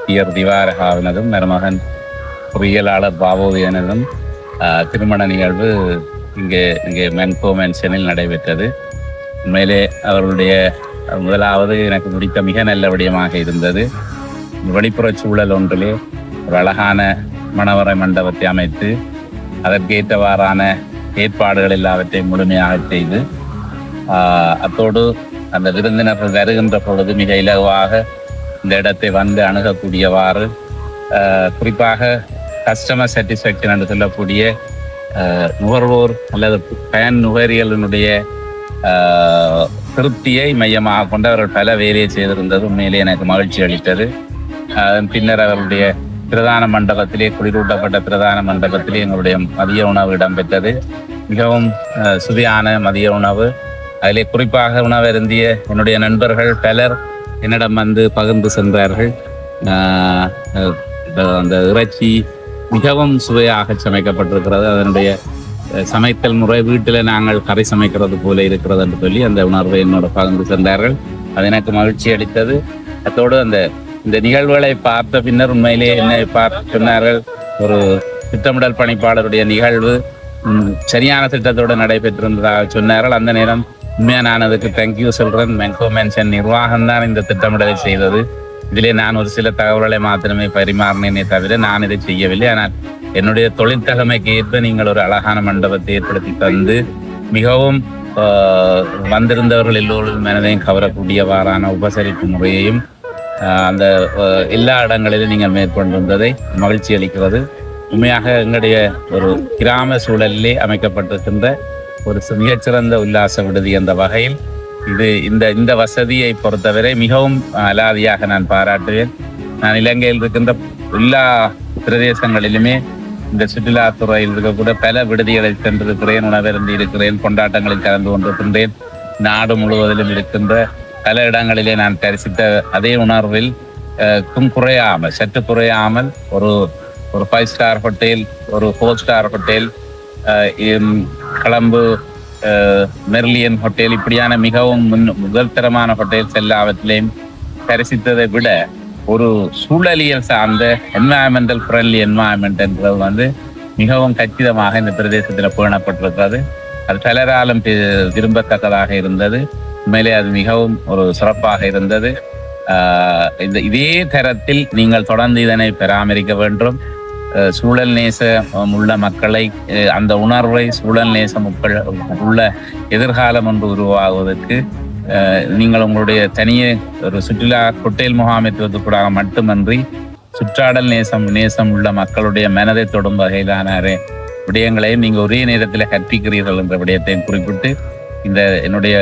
வைத்தியர் திவாரகாவினதும் மருமகன் பொறியியலாளர் பாபோதியனதும் திருமண நிகழ்வு இங்கே மென்கோ மென்ஷனில் நடைபெற்றது. உண்மையிலே அவர்களுடைய முதலாவது எனக்கு பிடித்த மிக நல்ல விடயமாக இருந்தது. வெளிப்புற சூழல் ஒன்றிலே ஒரு அழகான மணவரை மண்டபத்தை அமைத்து அதற்கேற்றவாறான ஏற்பாடுகள் எல்லாவற்றையும் முழுமையாக செய்து அத்தோடு அந்த விருந்தினர்கள் வருகின்ற பொழுது மிக இலகுவாக இந்த இடத்தை வந்து அணுகக்கூடியவாறு குறிப்பாக கஸ்டமர் சாட்டிஸ்ஃபேக்ஷன் என்று சொல்லக்கூடிய நுகர்வோர் அல்லது பயன் நுகரியலினுடைய திருப்தியை மையமாக கொண்டு அவர்கள் பல வேலையை செய்திருந்தது உண்மையிலே எனக்கு மகிழ்ச்சி அளித்தது. அதன் பின்னர் அவர்களுடைய பிரதான மண்டபத்திலே, குளிரூட்டப்பட்ட பிரதான மண்டபத்திலே எங்களுடைய மதிய உணவு இடம்பெற்றது. மிகவும் சுவையான மதிய உணவு. அதிலே குறிப்பாக உணவருந்திய என்னுடைய நண்பர்கள் பலர் என்னிடம் வந்து பகிர்ந்து சென்றார்கள். அந்த இறைச்சி மிகவும் சுவையாக சமைக்கப்பட்டிருக்கிறது. அதனுடைய சமைத்தல் முறை வீட்டில் நாங்கள் கறி சமைக்கிறது போல இருக்கிறது என்று சொல்லி அந்த உணர்வை என்னோட பகிர்ந்து சென்றார்கள். அது எனக்கு மகிழ்ச்சி அளித்தது. அத்தோடு இந்த நிகழ்வுகளை பார்த்த பின்னர் உண்மையிலே என்னை பார்த்து சொன்னார்கள், ஒரு திட்டமிடல் பணிப்பாளருடைய நிகழ்வு சரியான திட்டத்தோடு நடைபெற்றிருந்ததாக சொன்னார்கள். அந்த நேரம் உண்மையாக நான் அதுக்கு தேங்க்யூ சொல்கிறேன். மென்கோ மென்ஷன் நிர்வாகம்தான் இந்த திட்டமிடலை செய்தது. இதிலே நான் ஒரு சில தகவல்களை மாத்திரமே பரிமாறினேனே தவிர நான் இதை செய்யவில்லை. ஆனால் என்னுடைய தொழிற்தலைமைக்கு ஏற்ப நீங்கள் ஒரு அழகான மண்டபத்தை ஏற்படுத்தி தந்து மிகவும் வந்திருந்தவர்கள் எல்லோரும் மனதையும் கவரக்கூடியவாறான உபசரிப்பு முறையையும் அந்த எல்லா இடங்களிலும் நீங்கள் மேற்கொண்டிருந்ததை மகிழ்ச்சி அளிக்கிறது. உண்மையாக எங்களுடைய ஒரு கிராம சூழலிலே அமைக்கப்பட்டிருக்கின்ற ஒரு மிகச்சிறந்த உல்லாச விடுதி என்ற வகையில் இந்த வசதியை பொறுத்தவரை மிகவும் அலாதியாக நான் பாராட்டுவேன். நான் இலங்கையில் இருக்கின்ற எல்லா பிரதேசங்களிலுமே இந்த சுற்றுலாத்துறையில் இருக்கக்கூட பல விடுதிகளை சென்றிருக்கிறேன், உணவருந்தி இருக்கிறேன், கொண்டாட்டங்களில் கலந்து கொண்டிருக்கின்றேன். நாடு முழுவதிலும் இருக்கின்ற பல இடங்களிலே நான் தரிசித்த அதே உணர்வில் குறையாமல், சற்று குறையாமல் ஒரு 5 ஸ்டார் ஹோட்டல், ஒரு 4 star hotel, Colombo Merlion hotel, இப்படியான மிகவும் முதல் தரமான ஹோட்டல்ஸ் எல்லாவற்றிலையும் தரிசித்ததை விட ஒரு சூழலியல் சார்ந்த என்வாயன்மெண்டல் ஃப்ரெண்ட்லி என்வாயன்மெண்ட் என்றது மிகவும் கச்சிதமாக இந்த பிரதேசத்தில் பேணப்பட்டிருக்கிறது. அது பலராலும் விரும்பத்தக்கதாக இருந்தது. உண்மையிலே அது மிகவும் ஒரு சிறப்பாக இருந்தது. இதே தரத்தில் நீங்கள் தொடர்ந்து இதனை பராமரிக்க வேண்டும். சூழல் நேசம் உள்ள மக்களை, அந்த உணர்வை சூழல் நேசம் உள்ள எதிர்காலம் ஒன்று உருவாகுவதற்கு நீங்கள் உங்களுடைய தனியே ஒரு சுற்றுலா ஹோட்டல் முகாமைத்துவத்துக்கூடாக மட்டுமன்றி சுற்றாடல் நேசம் உள்ள மக்களுடைய மனதை தொடும் வகையிலான விடயங்களையும் நீங்கள் ஒரே நேரத்தில் கற்பிக்கிறீர்கள் என்ற விடயத்தையும் குறிப்பிட்டு இந்த என்னுடைய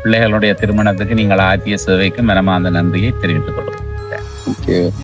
பிள்ளைகளுடைய திருமணத்துக்கு நீங்கள் ஆற்றிய சேவைக்கு மனமார்ந்த நன்றியை தெரிவித்துக் கொள்கிறேன்.